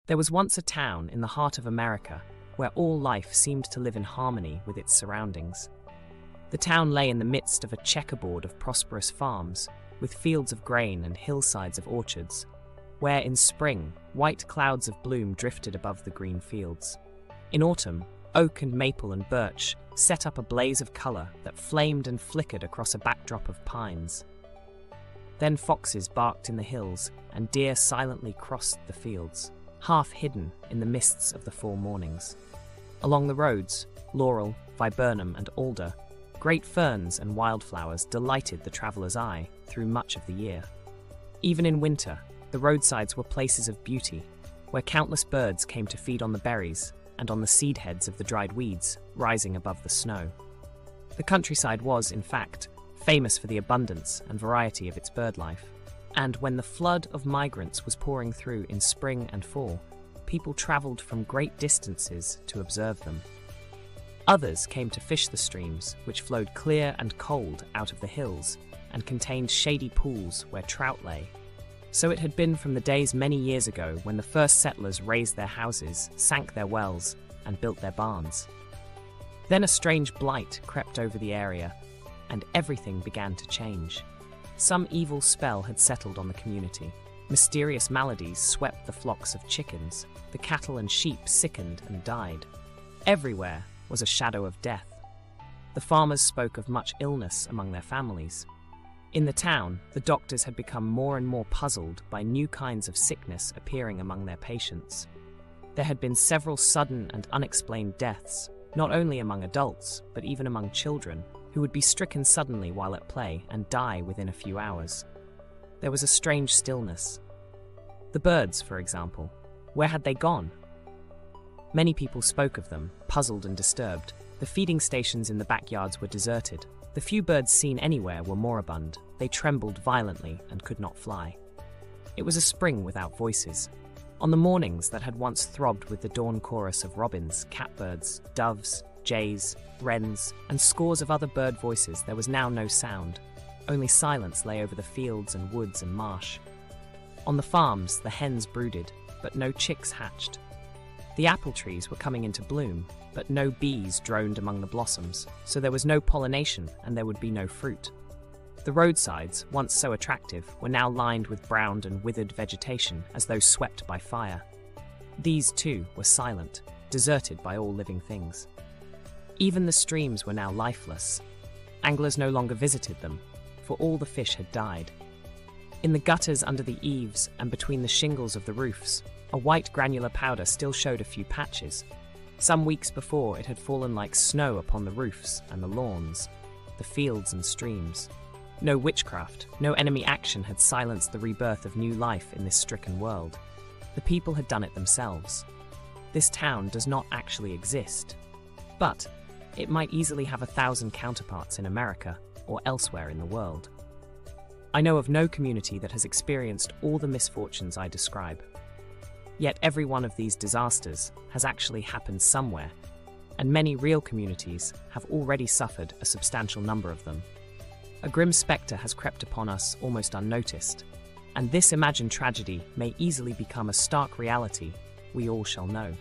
There was once a town in the heart of America where all life seemed to live in harmony with its surroundings. The town lay in the midst of a checkerboard of prosperous farms, with fields of grain and hillsides of orchards, where in spring, white clouds of bloom drifted above the green fields. In autumn, oak and maple and birch set up a blaze of color that flamed and flickered across a backdrop of pines. Then foxes barked in the hills, and deer silently crossed the fields, half hidden in the mists of the fall mornings. Along the roads, laurel, viburnum, and alder, great ferns and wildflowers delighted the traveler's eye through much of the year. Even in winter, the roadsides were places of beauty, where countless birds came to feed on the berries and on the seed heads of the dried weeds rising above the snow. The countryside was, in fact, famous for the abundance and variety of its bird life, and when the flood of migrants was pouring through in spring and fall, people traveled from great distances to observe them. Others came to fish the streams, which flowed clear and cold out of the hills and contained shady pools where trout lay. So it had been from the days many years ago when the first settlers raised their houses, sank their wells, and built their barns. Then a strange blight crept over the area, and everything began to change. Some evil spell had settled on the community. Mysterious maladies swept the flocks of chickens. The cattle and sheep sickened and died. Everywhere was a shadow of death. The farmers spoke of much illness among their families. In the town, the doctors had become more and more puzzled by new kinds of sickness appearing among their patients. There had been several sudden and unexplained deaths, not only among adults, but even among children, who would be stricken suddenly while at play and die within a few hours. There was a strange stillness. The birds, for example, where had they gone? Many people spoke of them, puzzled and disturbed. The feeding stations in the backyards were deserted. The few birds seen anywhere were moribund. They trembled violently and could not fly. It was a spring without voices. On the mornings that had once throbbed with the dawn chorus of robins, catbirds, doves, jays, wrens, and scores of other bird voices, there was now no sound. Only silence lay over the fields and woods and marsh. On the farms, the hens brooded, but no chicks hatched. The apple trees were coming into bloom, but no bees droned among the blossoms, so there was no pollination and there would be no fruit. The roadsides, once so attractive, were now lined with browned and withered vegetation as though swept by fire. These, too, were silent, deserted by all living things. Even the streams were now lifeless. Anglers no longer visited them, for all the fish had died. In the gutters under the eaves and between the shingles of the roofs, a white granular powder still showed a few patches. Some weeks before, it had fallen like snow upon the roofs and the lawns, the fields and streams. No witchcraft, no enemy action had silenced the rebirth of new life in this stricken world. The people had done it themselves. This town does not actually exist, but it might easily have 1,000 counterparts in America or elsewhere in the world. I know of no community that has experienced all the misfortunes I describe. Yet every one of these disasters has actually happened somewhere, and many real communities have already suffered a substantial number of them. A grim spectre has crept upon us almost unnoticed, and this imagined tragedy may easily become a stark reality we all shall know.